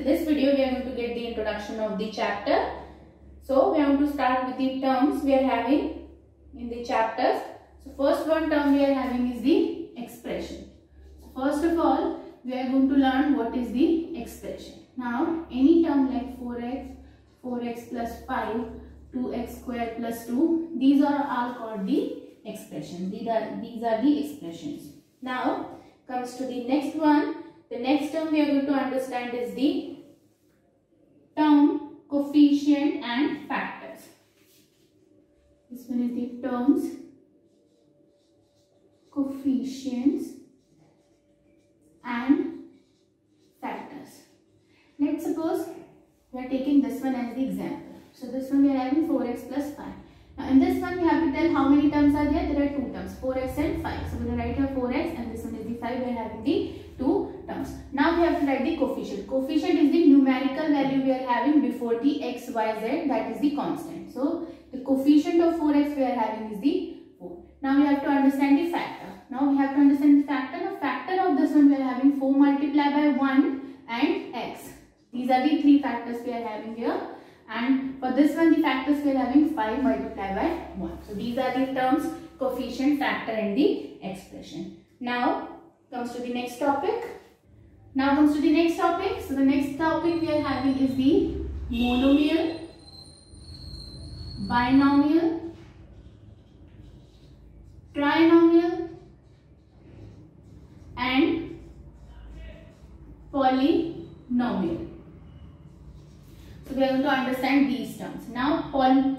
this video we are going to get the introduction of the chapter. So we are going to start with the terms we are having in the chapters. So first one term we are having is the expression. So first of all we are going to learn what is the expression. Now any term like 4x plus 5, 2x square plus 2, these are all called the expressions. These are the expressions. Now comes to the next one. The next term we are going to understand is the term coefficient and factors. This one is the terms coefficients and factors. Let's suppose we are taking this one as the example. So this one we are having 4x plus 5. Now in this one we have to tell how many terms are there. There are two terms, 4x and 5. So we will write here 4x and this one is the 5. We are having the two terms. Now we have to write the coefficient. Coefficient is the numerical value we are having before the x, y, z, that is the constant. So the coefficient of 4x we are having is the 4. Now we have to understand the factor. Now we have to understand the factor. The factor of this one we are having 4 multiplied by 1 and x. These are the three factors we are having here. And for this one the factors we are having 5 multiplied by 1. So these are the terms coefficient, factor and the expression. Now comes to the next topic. So the next topic we are having is the monomial, binomial, trinomial and polynomial. So we are going to understand these terms. Now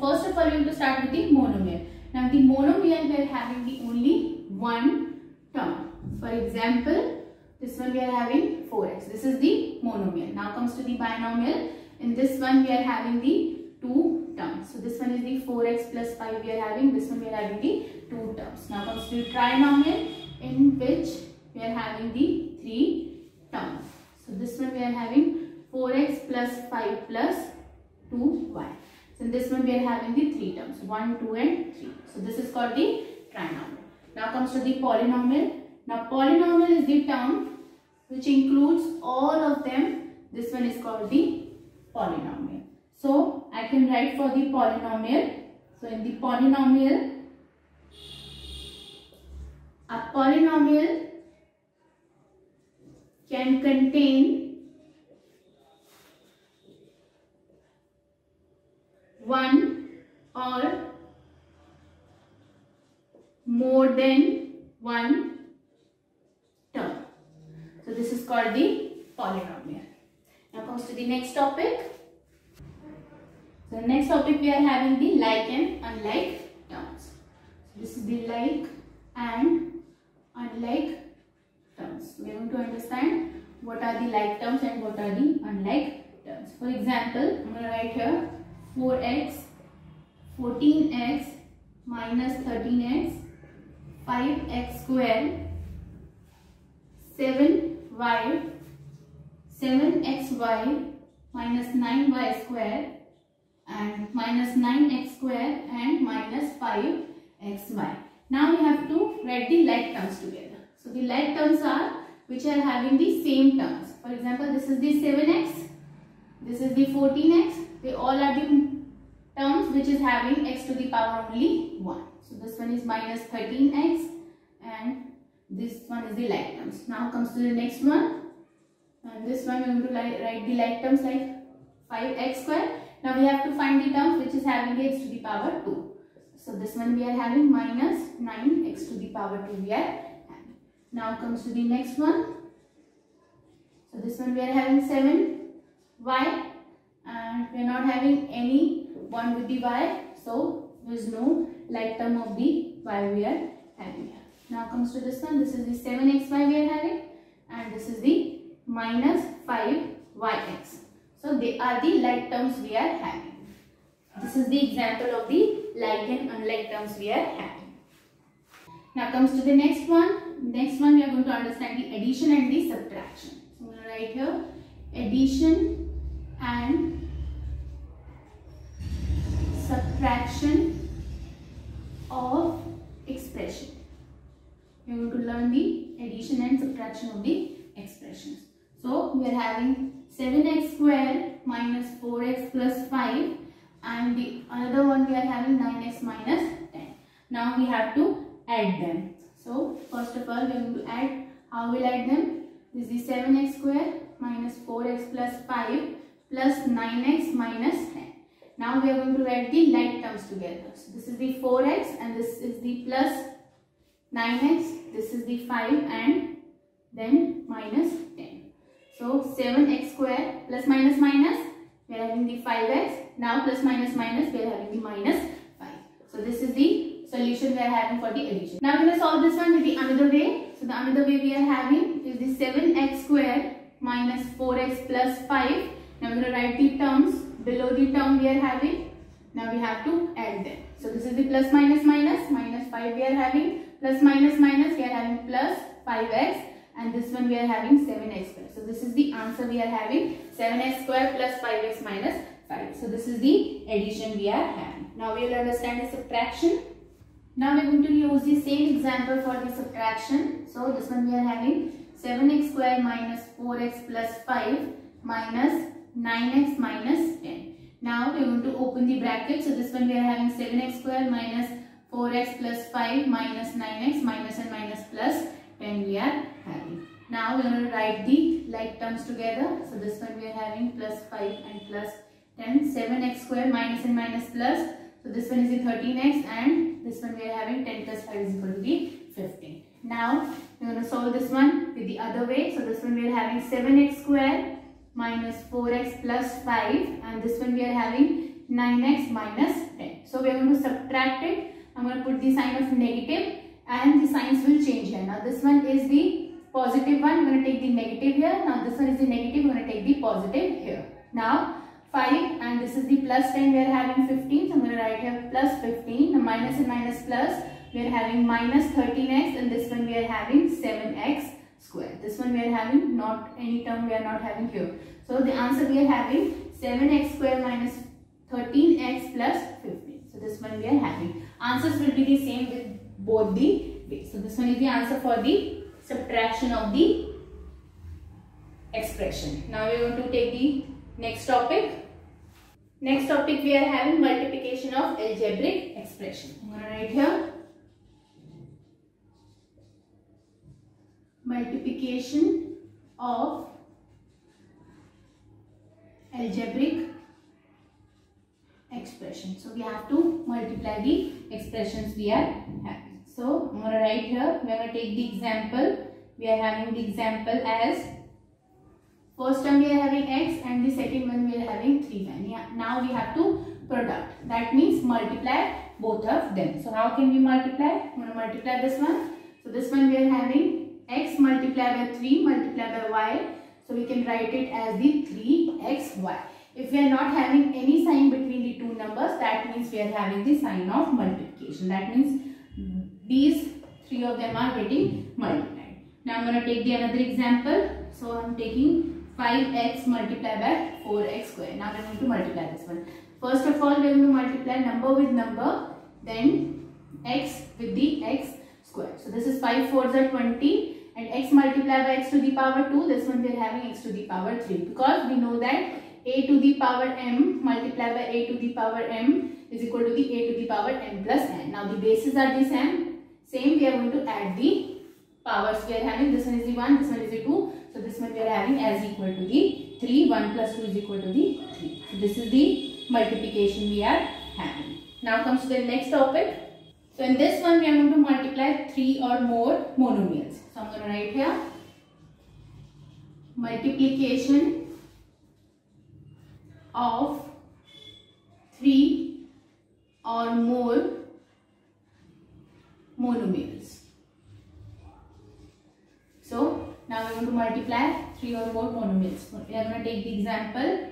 first of all we are going to start with the monomial. Now the monomial we are having the only one term. For example, this one we are having 4x. This is the monomial. Now comes to the binomial. In this one we are having the two terms. So this one is the 4x plus 5 we are having. This one we are having the two terms. Now comes to the trinomial, in which we are having the three terms. So this one we are having 4x plus 5 plus 2y. So in this one we are having the three terms, 1, 2 and 3. So this is called the trinomial. Now comes to the polynomial. Now polynomial is the term which includes all of them. This one is called the polynomial. So I can write for the polynomial. So in the polynomial, a polynomial can contain one or more than one term. So this is called the polynomial. Now comes to the next topic. So the next topic we are having the like and unlike terms. So this is the like and unlike terms. We are going to understand what are the like terms and what are the unlike terms. For example, I am going to write here 4x, 14x minus 13x, 5x square, 7y, 7xy minus 9y square and minus 9x square and minus 5xy. Now we have to write the like terms together. So the like terms are which are having the same terms. For example, this is the 7x, this is the 14x. They all are the terms which is having x to the power only 1. So this one is minus 13x and this one is the like terms. Now comes to the next one. And this one we are going to write the like terms like 5x square. Now we have to find the terms which is having x to the power 2. So this one we are having minus 9x to the power 2 we are having. Now comes to the next one. So this one we are having 7y and we are not having any 1 with the y. So there is no like term of the y we are having here. Now comes to this one. This is the 7xy we are having and this is the minus 5yx. So they are the like terms we are having. This is the example of the like and unlike terms we are having. Now comes to the next one. Next one we are going to understand the addition and the subtraction. So I am going to write here addition and subtraction of expression. We are going to learn the addition and subtraction of the expressions. So we are having 7x square minus 4x plus 5, and the another one we are having 9x minus 10. Now we have to add them. So first of all we are going to add. How we will add them? This is the 7x square minus 4x plus 5 plus 9x minus 10. Now we are going to add the like terms together. So this is the 4x and this is the plus 9x, this is the 5 and then minus 10. So 7x square plus minus minus, we are having the 5x. Now plus minus minus, we are having the minus 5. So this is the solution we are having for the addition. Now we will solve this one with the another way. So the another way we are having is the 7x square minus 4x plus 5. Now we are going to write the terms below the term we are having. Now we have to add them. So this is the plus minus minus, minus 5 we are having, plus minus minus we are having plus 5x, and this one we are having 7x square. So this is the answer we are having, 7x square plus 5x minus 5. So this is the addition we are having. Now we will understand the subtraction. Now we are going to use the same example for the subtraction. So this one we are having 7x square minus 4x plus 5 minus 9x minus 10. Now we are going to open the bracket. So this one we are having 7x square minus 4x plus 5 minus 9x minus and minus plus 10 we are having. Now we are going to write the like terms together. So this one we are having plus 5 and plus 10. 7x square minus and minus plus. So this one is the 13x and this one we are having 10 plus 5 is equal to the 15. Now we are going to solve this one with the other way. So this one we are having 7x square minus 4x plus 5 and this one we are having 9x minus 10. So we are going to subtract it. I'm going to put the sign of negative and the signs will change here. Now this one is the positive one. We're going to take the negative here. Now this one is the negative. We're going to take the positive here. Now 5 and this is the plus 10. We are having 15. So I'm going to write here plus 15. The minus and minus plus. We are having minus 13x and this one we are having 7x square. This one we are having not any term we are not having here. So the answer we are having 7x square minus 13x plus 15. So this one we are having. Answers will be the same with both the ways. So this one is the answer for the subtraction of the expression. Now we are going to take the next topic. Next topic we are having multiplication of algebraic expression. I'm going to write here multiplication of algebraic expression. So we have to multiply the expressions we are having. So I'm going to write here, we are going to take the example. We are having the example as first term we are having x and the second one we are having 3y. Yeah, now we have to product. That means multiply both of them. So how can we multiply? I'm going to multiply this one. So this one we are having x multiplied by 3 multiplied by y. So we can write it as the 3xy. If we are not having any sign between the two numbers, that means we are having the sign of multiplication. That means these three of them are getting multiplied. Now I'm going to take the another example. So I'm taking 5x multiplied by 4x square. Now I'm going to multiply this one. First of all, we are going to multiply number with number, then x with the x square. So this is 5 4s are 20 and x multiplied by x to the power 2. This one we are having x to the power 3 because we know that a to the power m multiplied by a to the power m is equal to the a to the power m plus n. Now the bases are the same. We are going to add the powers. We are having this one is the 1, this one is the 2. So this one we are having as equal to the 3. 1 plus 2 is equal to the 3. So this is the multiplication we are having. Now comes to the next topic. So in this one we are going to multiply 3 or more monomials. So I'm going to write here multiplication of 3 or more monomials. So now we are going to multiply 3 or more monomials. We are going to take the example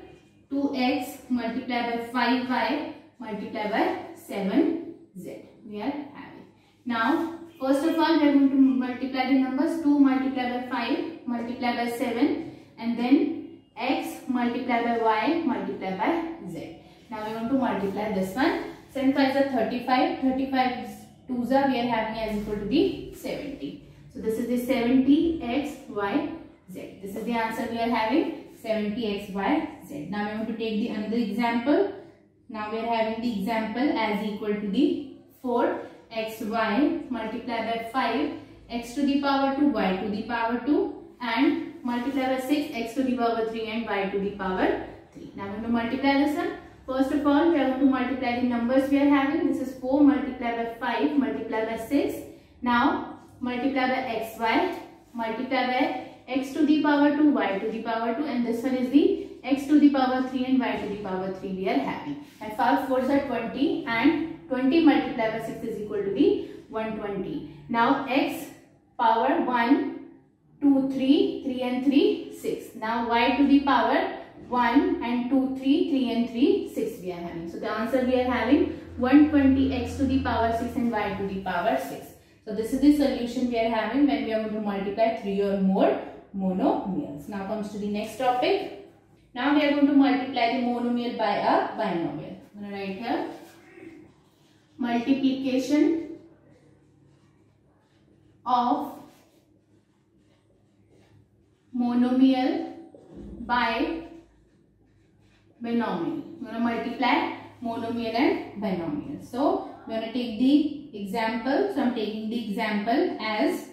2x multiplied by 5y multiplied by 7z. We are having. Now first of all we are going to multiply the numbers 2 multiplied by 5 multiplied by 7 and then x multiplied by y multiplied by z. Now we are going to multiply this one. 7 5 is 35. 35 2s are we are having as equal to the 70. So this is the 70 x y z. This is the answer we are having 70x by z. Now we are going to take the another example. Now we are having the example as equal to the 4xy multiplied by 5 x to the power 2 y to the power 2 and multiply by 6 x to the power 3 and y to the power 3. Now we are going to multiply this one. First of all, we are going to multiply the numbers we are having. This is 4 multiplied by 5 multiplied by 6. Now multiply by xy multiply by x to the power 2 y to the power 2 and this one is the x to the power 3 and y to the power 3 we are having. And 5 4s are 20 and 20 multiplied by 6 is equal to the 120. Now x power 1, 2, 3, 3 and 3, 6. Now y to the power 1 and 2, 3, 3 and 3, 6 we are having. So the answer we are having 120 x to the power 6 and y to the power 6. So this is the solution we are having when we are going to multiply 3 or more monomials. Now comes to the next topic. Now we are going to multiply the monomial by a binomial. I'm going to write here multiplication of monomial by binomial. We are going to multiply monomial and binomial. So we are going to take the example. So I am taking the example as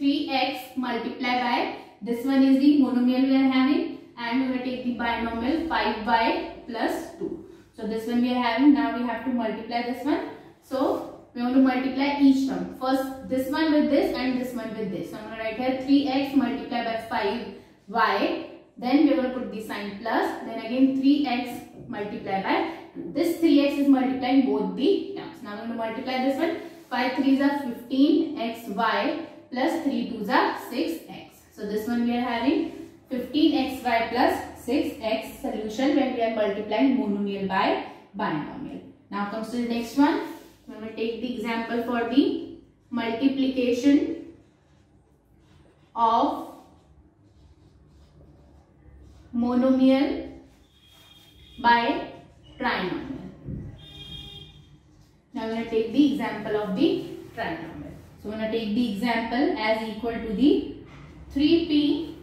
3x multiplied by, this one is the monomial we are having, and we will take the binomial 5y plus 2. So this one we are having. Now we have to multiply this one. So we are going to multiply each term. First this one with this and this one with this. So I am going to write here 3x multiplied by 5y. Then we are going to put the sign plus. Then again 3x multiplied by 2. This 3x is multiplying both the terms. Now I am going to multiply this one. 5 3s are 15xy plus 3 2s are 6x. So this one we are having 15xy plus 6x solution when we are multiplying monomial by binomial. Now comes to the next one. We will take the example for the multiplication of monomial by trinomial. Now we are going to take the example of the trinomial. So we are going to take the example as equal to the 3p,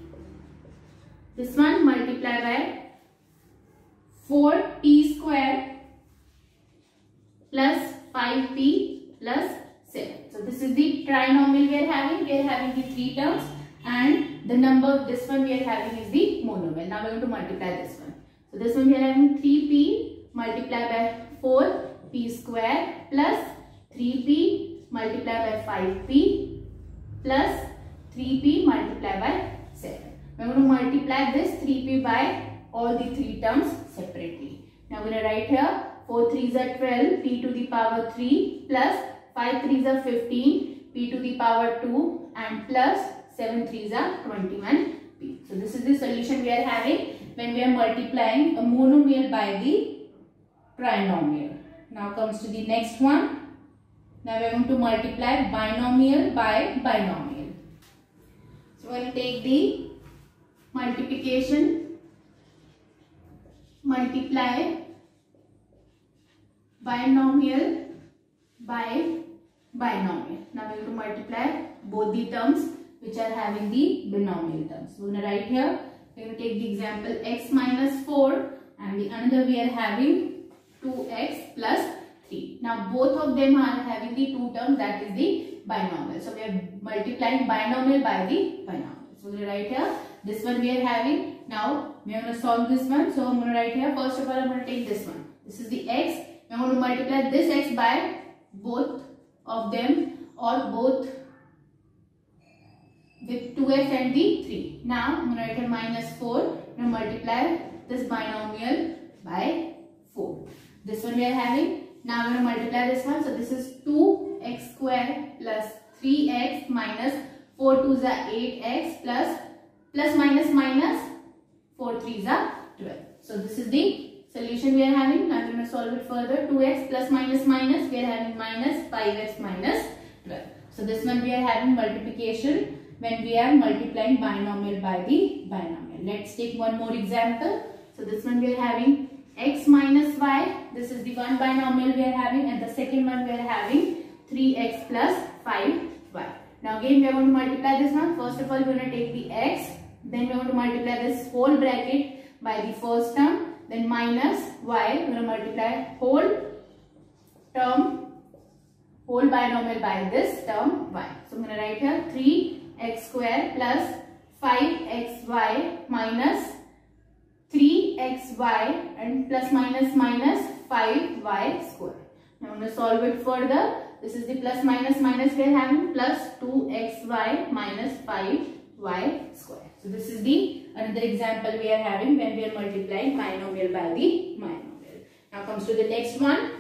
this one multiplied by 4p square plus 5p plus 7. So this is the trinomial we are having. We are having the 3 terms and the number, this one we are having is the monomial. Now we are going to multiply this one. So this one we are having 3p multiplied by 4p square plus 3p multiplied by 5p plus 3p multiplied by 7. We are going to multiply this 3p by all the 3 terms separately. Now we are going to write here 4 3s are 12, p to the power 3 plus 5 3s are 15, p to the power 2 and plus 7 3s are 21 p. So this is the solution we are having when we are multiplying a monomial by the trinomial. Now comes to the next one. Now we are going to multiply binomial by binomial. So we are going to take the multiplication, multiply binomial by binomial. Now we are going to multiply both the terms which are having the binomial terms. So we are going to write here, we are going to take the example x minus 4 and the another we are having 2x plus 3. Now both of them are having the 2 terms, that is the binomial. So we are multiplying binomial by the binomial. So we write here, this one we are having. Now we are going to solve this one. So I am going to write here, first of all I am going to take this one. This is the x. I am going to multiply this x by both of them or both with 2x and the 3. Now I am going to write here minus 4. I am going to multiply this binomial by 4. This one we are having. Now I am going to multiply this one. So this is 2x square plus 3x minus 4 2s are 8x plus minus 4 3s are 12. So this is the solution we are having. Now we are going to solve it further. 2x plus minus we are having minus 5x minus 12. So this one we are having multiplication when we are multiplying binomial by the binomial. Let's take one more example. So this one we are having x minus y. This is the one binomial we are having, and the second one we are having 3x plus 5y. Now again we are going to multiply this one. First of all we are going to take the x. Then we want to multiply this whole bracket by the first term, then minus y. We are going to multiply whole term, whole binomial by this term y. So I'm going to write here 3x square plus 5xy minus 3xy and plus minus minus 5y square. Now I'm going to solve it further. This is the plus minus minus we are having, plus 2xy minus 5y square. So this is the another example we are having when we are multiplying binomial by the binomial. Now comes to the next one.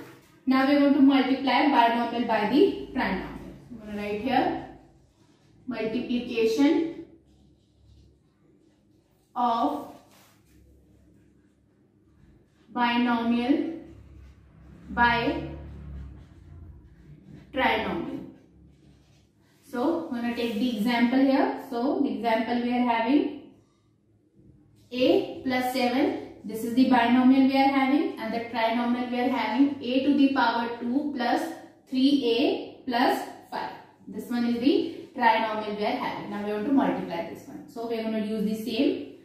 Now we are going to multiply binomial by the trinomial. I'm going to write here multiplication of binomial by trinomial. So I'm going to take the example here. So the example we are having a plus 7. This is the binomial we are having, and the trinomial we are having a to the power 2 plus 3a plus 5. This one is the trinomial we are having. Now we want to multiply this one. So we are going to use the same.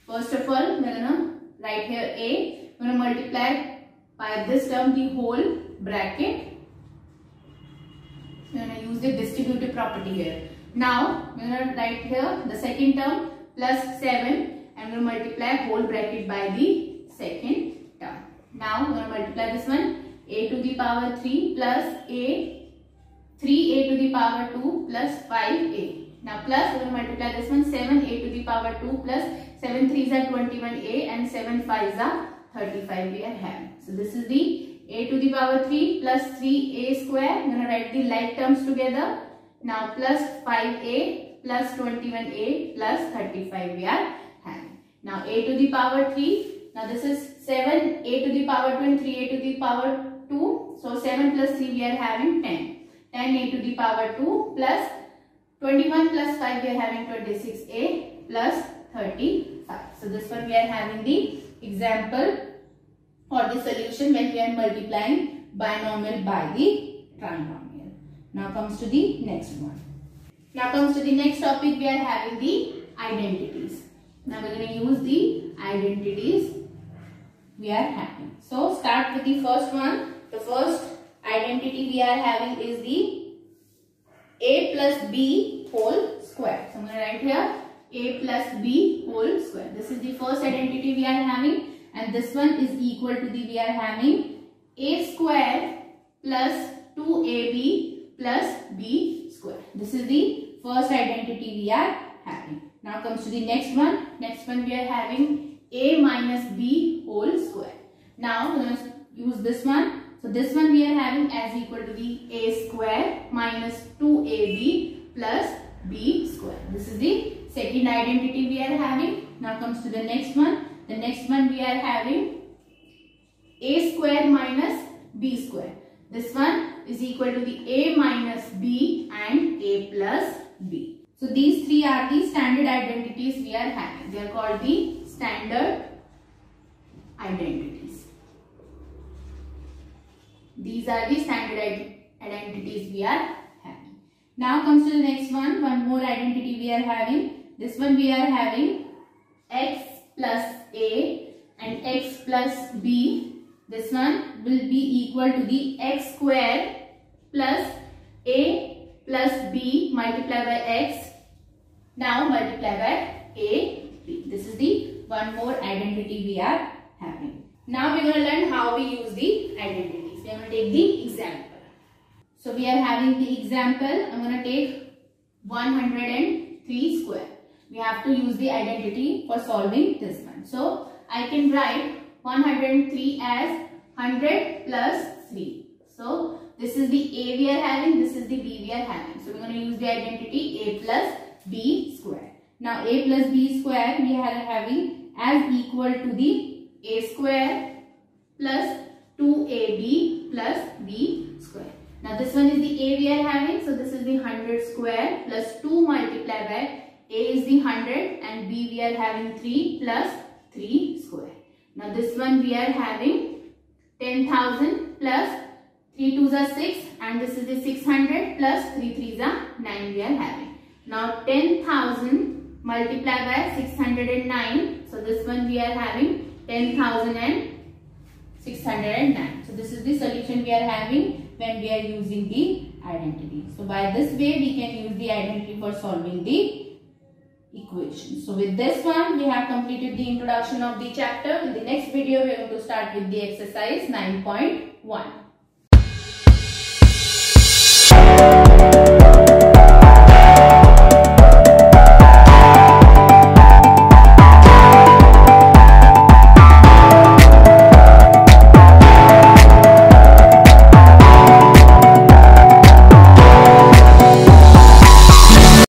First of all, we are going to write here a. We are going to multiply by this term the whole bracket. We are going to use the distributive property here. Now we are going to write here the second term plus 7. And we will multiply whole bracket by the second term. Now we are going to multiply this one, a to the power 3 plus 3a to the power 2 plus 5a. Now plus we will multiply this one, 7a to the power 2 plus 7 3s are 21a and 7 5s are 35 we are having. So this is the a to the power 3 plus 3a square. I am going to write the like terms together. Now plus 5a plus 21a plus 35 we are having. Now a to the power 3. Now this is 7a to the power 2 and 3a to the power 2. So 7 plus 3 we are having 10. 10a to the power 2 plus 21 plus 5 we are having 26a plus 35. So this one we are having the example or the solution when we are multiplying binomial by the trinomial. Now comes to the next one. Now comes to the next topic, we are having the identities. Now we are going to use the identities we are having. So start with the first one. The first identity we are having is the a plus b whole square. So I am going to write here a plus b whole square. This is the first identity we are having, and this one is equal to the we are having a square plus 2ab plus b square. This is the first identity we are having. Now comes to the next one. Next one we are having a minus b whole square. Now we are going to use this one. So this one we are having as equal to the a square minus 2ab plus b square. This is the second identity we are having. Now comes to the next one. The next one we are having a square minus b square. This one is equal to the a minus b and a plus b. So these three are the standard identities we are having. They are called the standard identities. These are the standard identities we are having. Now comes to the next one. One more identity we are having. This one we are having x plus a and x plus b. This one will be equal to the x square plus a plus b multiplied by x. Now multiply by a b. This is the one more identity we are having. Now we are going to learn how we use the identities. We are going to take the example. So we are having the example. I am going to take 103 square. We have to use the identity for solving this one. So I can write 103 as 100 plus 3. So this is the a we are having, this is the b we are having. So we are going to use the identity a plus b square. Now a plus b square we are having as equal to the a square plus 2ab plus b square. Now this one is the a we are having. So this is the 100 square plus 2 multiplied by a is the 100 and b we are having 3 plus 3 square. Now this one we are having 10,000 plus 3 2s are 6 and this is the 600 plus 3 3s are 9 we are having. Now 10,000 multiply by 609. So this one we are having 10,609. So this is the solution we are having when we are using the identity. So by this way we can use the identity for solving the equation. So with this one we have completed the introduction of the chapter. In the next video we are going to start with the exercise 9.1.